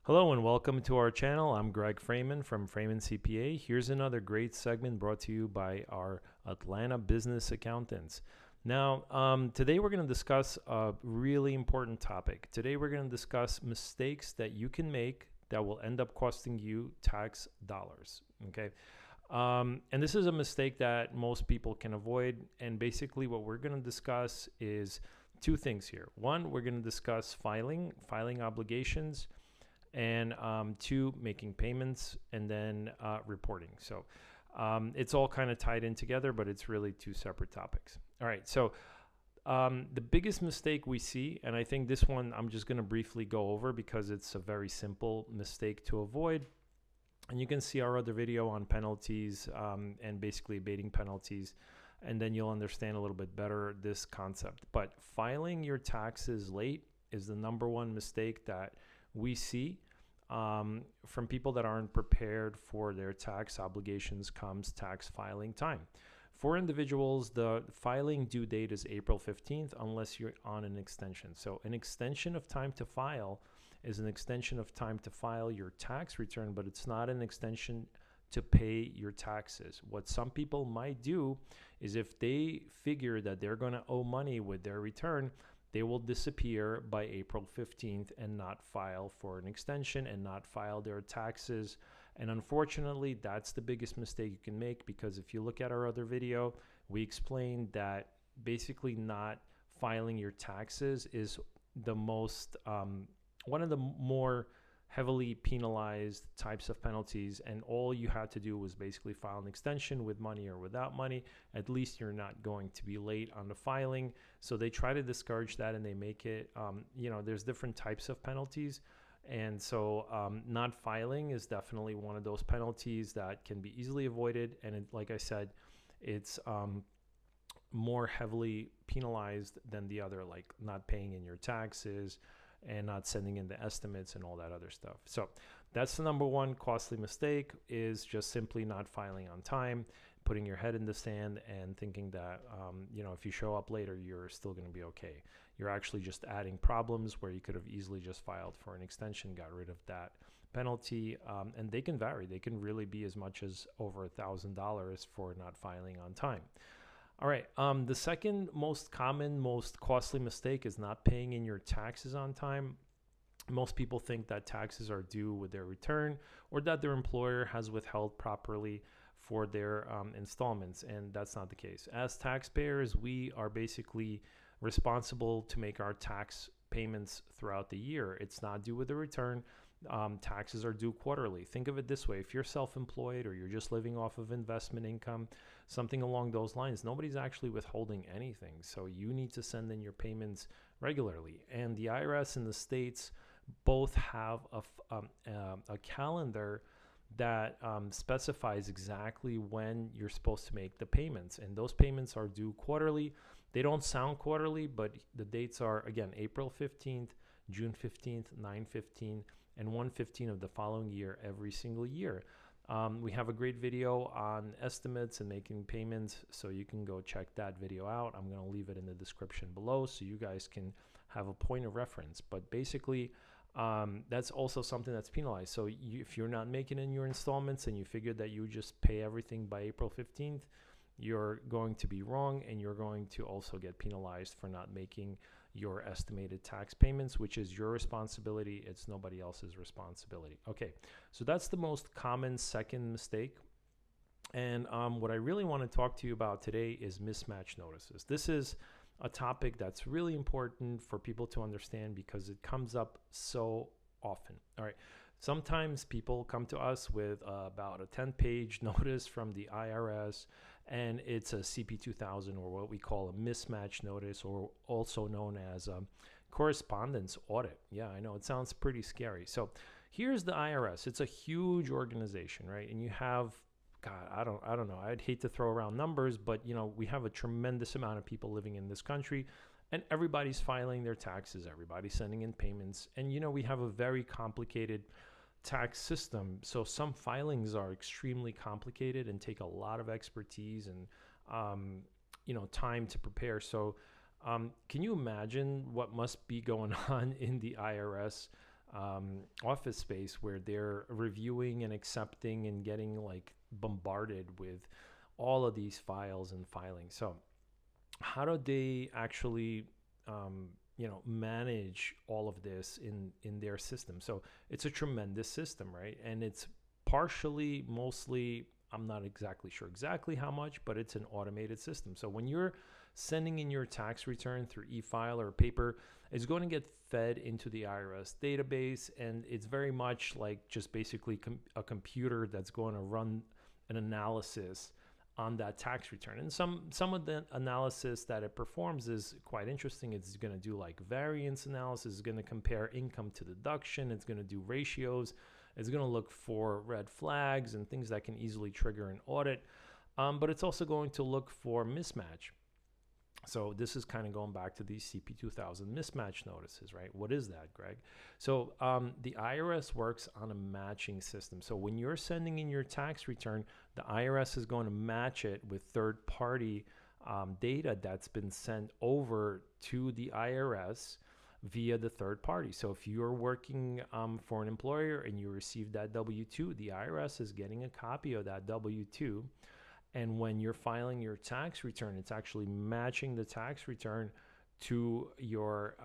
Hello and welcome to our channel. I'm Greg Freyman from freymancpa. Here's another great segment brought to you by our Atlanta business accountants. Now, today we're going to discuss a really important topic. Today we're going to discuss mistakes that you can make that will end up costing you tax dollars. Okay. And this is a mistake that most people can avoid. And basically what we're going to discuss is two things here. One, we're going to discuss filing obligations, and two, making payments, and then reporting. So it's all kind of tied in together, but it's really two separate topics. All right, so the biggest mistake we see, and I think this one I'm just going to briefly go over because it's a very simple mistake to avoid. And you can see our other video on penalties and basically abating penalties, and then you'll understand a little bit better this concept. But filing your taxes late is the number one mistake that we see from people that aren't prepared for their tax obligations comes tax filing time. For individuals, the filing due date is April 15th unless you're on an extension. So an extension of time to file is an extension of time to file your tax return, but it's not an extension to pay your taxes. What some people might do is if they figure that they're going to owe money with their return, they will disappear by April 15th and not file for an extension and not file their taxes. And unfortunately, that's the biggest mistake you can make, because if you look at our other video, we explained that basically not filing your taxes is the most, one of the more heavily penalized types of penalties, and all you had to do was basically file an extension with money or without money. At least you're not going to be late on the filing. So they try to discourage that, and they make it, there's different types of penalties. And so not filing is definitely one of those penalties that can be easily avoided. And like I said, it's more heavily penalized than the other, like not paying in your taxes and not sending in the estimates and all that other stuff. So that's the number one costly mistake, is just simply not filing on time, putting your head in the sand and thinking that, if you show up later, you're still going to be okay. You're actually just adding problems where you could have easily just filed for an extension, got rid of that penalty. And they can vary. They can really be as much as over $1,000 for not filing on time. All right. The second most common, most costly mistake is not paying in your taxes on time. Most people think that taxes are due with their return, or that their employer has withheld properly for their installments, and that's not the case. As taxpayers, we are basically responsible to make our tax payments throughout the year. It's not due with the return. Taxes are due quarterly. Think of it this way. If you're self-employed or you're just living off of investment income, something along those lines, nobody's actually withholding anything. So you need to send in your payments regularly. And the IRS and the states both have a calendar that specifies exactly when you're supposed to make the payments. And those payments are due quarterly. They don't sound quarterly, but the dates are, again, April 15th, June 15th, 9/15, and 1/15 of the following year every single year. We have a great video on estimates and making payments, so you can go check that video out. I'm going to leave it in the description below so you guys can have a point of reference. But basically, that's also something that's penalized. So if you're not making in your installments and you figure that you just pay everything by April 15th, you're going to be wrong, and you're going to also get penalized for not making your estimated tax payments, which is your responsibility. It's nobody else's responsibility. Okay, so that's the most common second mistake. And what I really want to talk to you about today is mismatch notices. This is a topic that's really important for people to understand because it comes up so often. All right. Sometimes people come to us with about a 10-page notice from the IRS, and it's a CP2000, or what we call a mismatch notice, or also known as a correspondence audit. Yeah, I know it sounds pretty scary. So here's the IRS. It's a huge organization, right? And you have, God, I don't know. I'd hate to throw around numbers, but we have a tremendous amount of people living in this country, and everybody's filing their taxes. Everybody's sending in payments, and we have a very complicated tax system. So some filings are extremely complicated and take a lot of expertise and time to prepare. So can you imagine what must be going on in the IRS office space where they're reviewing and accepting and getting like bombarded with all of these files and filings. So how do they actually manage all of this in their system? So it's a tremendous system, right? And it's mostly, I'm not exactly sure exactly how much, but it's an automated system. So when you're sending in your tax return through e-file or paper, it's going to get fed into the IRS database, and it's very much like just basically a computer that's going to run an analysis on that tax return. And some of the analysis that it performs is quite interesting. It's going to do like variance analysis, it's going to compare income to deduction, it's going to do ratios, it's going to look for red flags and things that can easily trigger an audit. But it's also going to look for mismatch. So this is kind of going back to these CP 2000 mismatch notices, right? What is that, Greg? So the IRS works on a matching system. So when you're sending in your tax return, the IRS is going to match it with third-party data that's been sent over to the IRS via the third party. So if you're working for an employer and you receive that W-2, the IRS is getting a copy of that W-2. And when you're filing your tax return, it's actually matching the tax return to your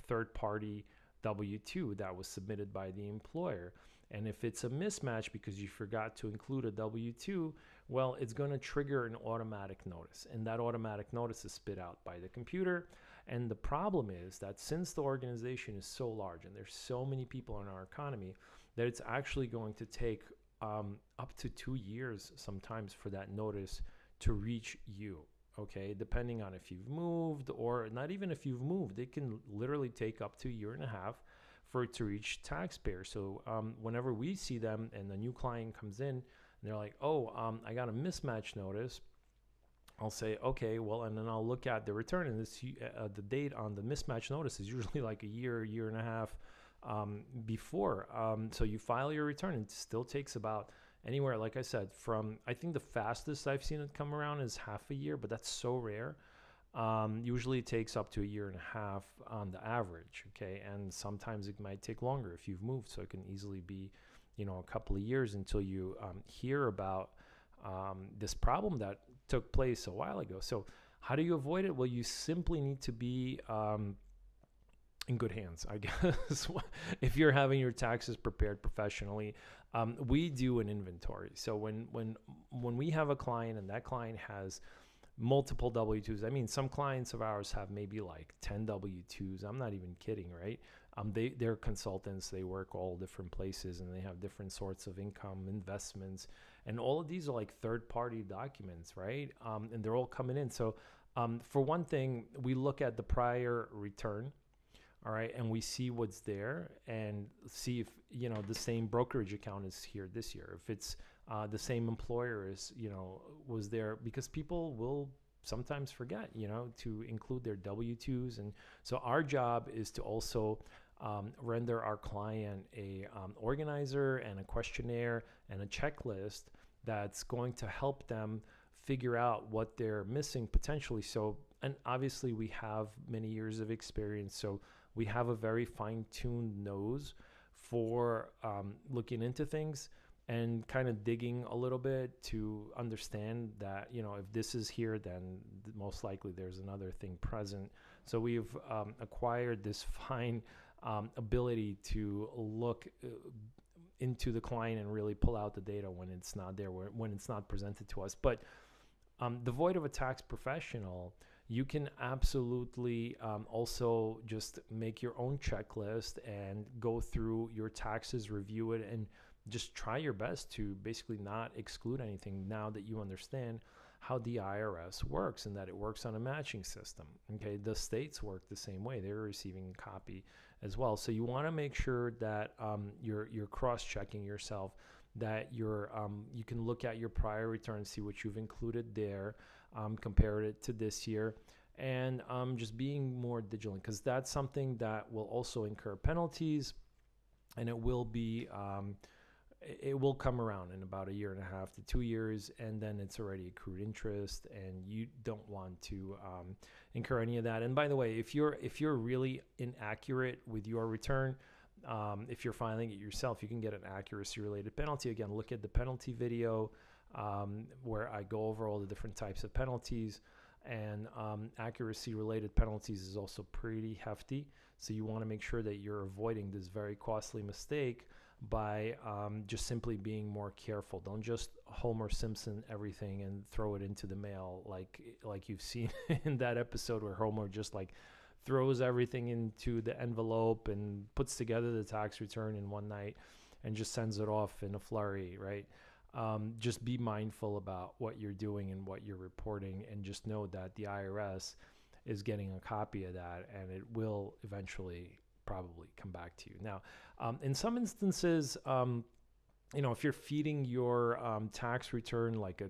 third-party W-2 that was submitted by the employer. And if it's a mismatch because you forgot to include a W-2, well, it's going to trigger an automatic notice. And that automatic notice is spit out by the computer. And the problem is that since the organization is so large and there's so many people in our economy, that it's actually going to take up to 2 years sometimes for that notice to reach you, okay? Depending on if you've moved, or not even if you've moved, it can literally take up to 1.5 years for it to reach taxpayer. So whenever we see them and a new client comes in and they're like, I got a mismatch notice, I'll say, okay, well, and then I'll look at the return, and this the date on the mismatch notice is usually like 1 year, 1.5 years before. So you file your return, and it still takes about anywhere, like I said, from, I think the fastest I've seen it come around is half a year, but that's so rare. Usually it takes up to 1.5 years on the average, okay? And sometimes it might take longer if you've moved, so it can easily be, a couple of years until you hear about this problem that took place a while ago. So how do you avoid it? Well, you simply need to be in good hands, I guess. If you're having your taxes prepared professionally, we do an inventory. So when we have a client and that client has multiple W-2s, I mean, some clients of ours have maybe like 10 W-2s. I'm not even kidding, right? They're consultants. They work all different places, and they have different sorts of income, investments, and all of these are like third-party documents, right? And they're all coming in. So for one thing, we look at the prior return. All right, and we see what's there and see if, the same brokerage account is here this year. If it's the same employer is, was there, because people will sometimes forget, to include their W-2s. And so our job is to also render our client a organizer and a questionnaire and a checklist that's going to help them figure out what they're missing potentially. So, and obviously we have many years of experience, so we have a very fine-tuned nose for looking into things and kind of digging a little bit to understand that, if this is here, then most likely there's another thing present. So we've acquired this fine ability to look into the client and really pull out the data when it's not there, when it's not presented to us. But devoid of a tax professional, you can absolutely also just make your own checklist and go through your taxes, review it, and just try your best to basically not exclude anything now that you understand how the IRS works and that it works on a matching system. Okay, the states work the same way. They're receiving a copy as well. So you want to make sure that you're cross-checking yourself, that you can look at your prior return, see what you've included there, compare it to this year, and just being more vigilant, because that's something that will also incur penalties, and it will be it will come around in about 1.5 years to 2 years, and then it's already accrued interest, and you don't want to incur any of that. And by the way, if you're really inaccurate with your return, If you're filing it yourself, you can get an accuracy related penalty. Again, look at the penalty video where I go over all the different types of penalties. And accuracy related penalties is also pretty hefty. So you want to make sure that you're avoiding this very costly mistake by just simply being more careful. Don't just Homer Simpson everything and throw it into the mail like you've seen in that episode where Homer just like throws everything into the envelope and puts together the tax return in one night and just sends it off in a flurry, right? Just be mindful about what you're doing and what you're reporting, and just know that the IRS is getting a copy of that, and it will eventually probably come back to you. Now, in some instances, if you're feeding your tax return like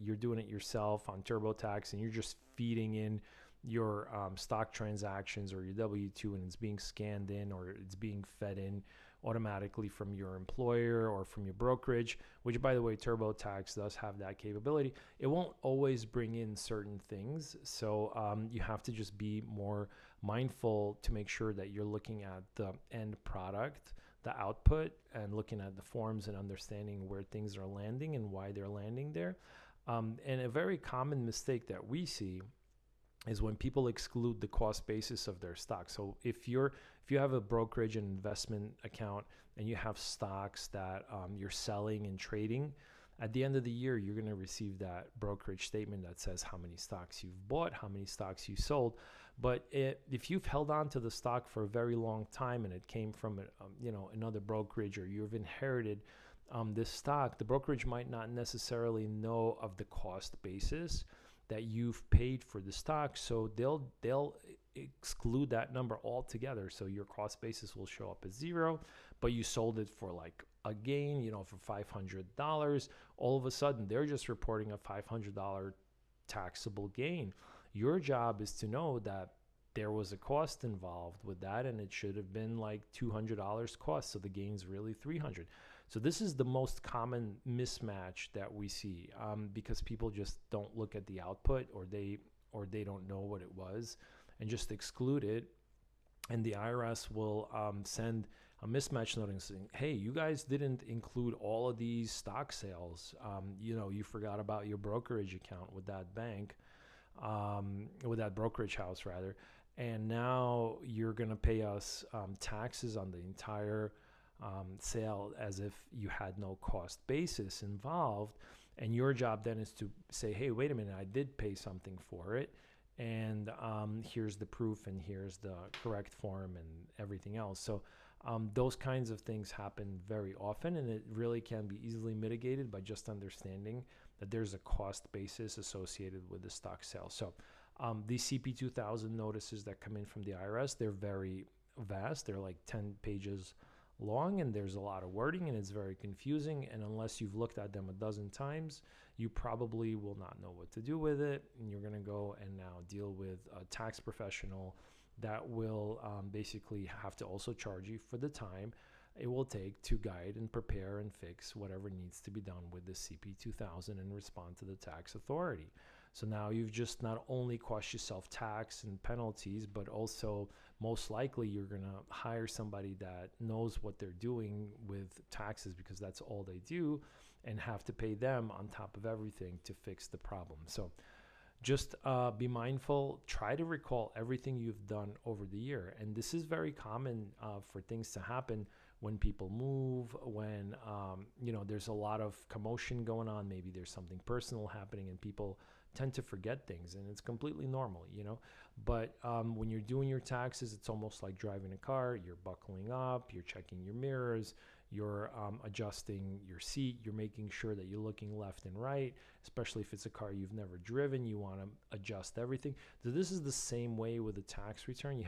you're doing it yourself on TurboTax, and you're just feeding in your stock transactions or your W-2, and it's being scanned in or it's being fed in automatically from your employer or from your brokerage, which, by the way, TurboTax does have that capability. It won't always bring in certain things. So you have to just be more mindful to make sure that you're looking at the end product, the output, and looking at the forms and understanding where things are landing and why they're landing there. And a very common mistake that we see is when people exclude the cost basis of their stock. So if you have a brokerage and investment account and you have stocks that you're selling and trading, at the end of the year, you're going to receive that brokerage statement that says how many stocks you've bought, how many stocks you sold. But if you've held on to the stock for a very long time and it came from another brokerage, or you've inherited this stock, the brokerage might not necessarily know of the cost basis that you've paid for the stock, so they'll exclude that number altogether. So your cost basis will show up as zero, but you sold it for like a gain, for $500. All of a sudden, they're just reporting a $500 taxable gain. Your job is to know that there was a cost involved with that, and it should have been like $200 cost, so the gain's really $300. So this is the most common mismatch that we see because people just don't look at the output, or they don't know what it was and just exclude it. And the IRS will send a mismatch notice saying, hey, you guys didn't include all of these stock sales. You forgot about your brokerage account with that bank, with that brokerage house rather. And now you're going to pay us taxes on the entire sale as if you had no cost basis involved. And your job then is to say, hey, wait a minute, I did pay something for it, and here's the proof, and here's the correct form and everything else. So those kinds of things happen very often, and it really can be easily mitigated by just understanding that there's a cost basis associated with the stock sale. So these CP2000 notices that come in from the IRS, they're very vast. They're like 10 pages long, and there's a lot of wording, and it's very confusing, and unless you've looked at them a dozen times, you probably will not know what to do with it, and you're going to go and now deal with a tax professional that will basically have to also charge you for the time it will take to guide and prepare and fix whatever needs to be done with the CP2000 and respond to the tax authority. So now you've just not only cost yourself tax and penalties, but also most likely you're going to hire somebody that knows what they're doing with taxes, because that's all they do, and have to pay them on top of everything to fix the problem. So just be mindful. Try to recall everything you've done over the year. And this is very common for things to happen when people move, when there's a lot of commotion going on. Maybe there's something personal happening and people tend to forget things, and it's completely normal, But when you're doing your taxes, it's almost like driving a car. You're buckling up, you're checking your mirrors, you're adjusting your seat, you're making sure that you're looking left and right, especially if it's a car you've never driven. You want to adjust everything. So this is the same way with a tax return.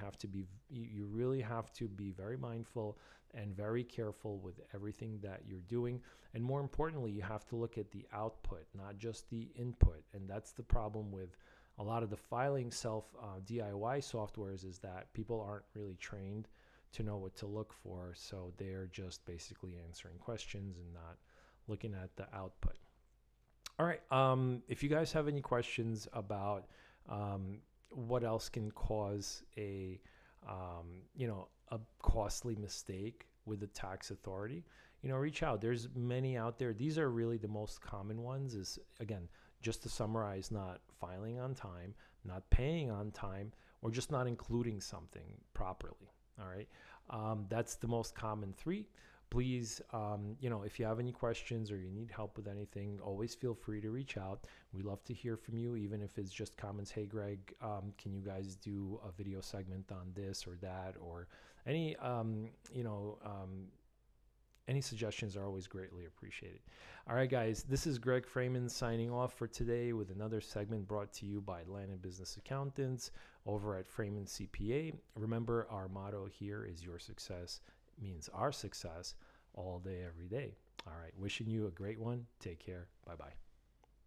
You really have to be very mindful and very careful with everything that you're doing. And more importantly, you have to look at the output, not just the input. And that's the problem with a lot of the filing DIY softwares, is that people aren't really trained to know what to look for. So they're just basically answering questions and not looking at the output. All right. If you guys have any questions about what else can cause a a costly mistake with the tax authority, reach out. There's many out there. These are really the most common ones. Is, again, just to summarize, not filing on time, not paying on time, or just not including something properly. All right. That's the most common three. Please, if you have any questions or you need help with anything, always feel free to reach out. We love to hear from you, even if it's just comments. Hey, Greg, can you guys do a video segment on this or that, or any, any suggestions are always greatly appreciated. All right, guys, this is Greg Freeman signing off for today with another segment brought to you by Atlanta Business Accountants over at Freyman CPA. Remember, our motto here is your success means our success all day, every day. All right, wishing you a great one. Take care. Bye-bye.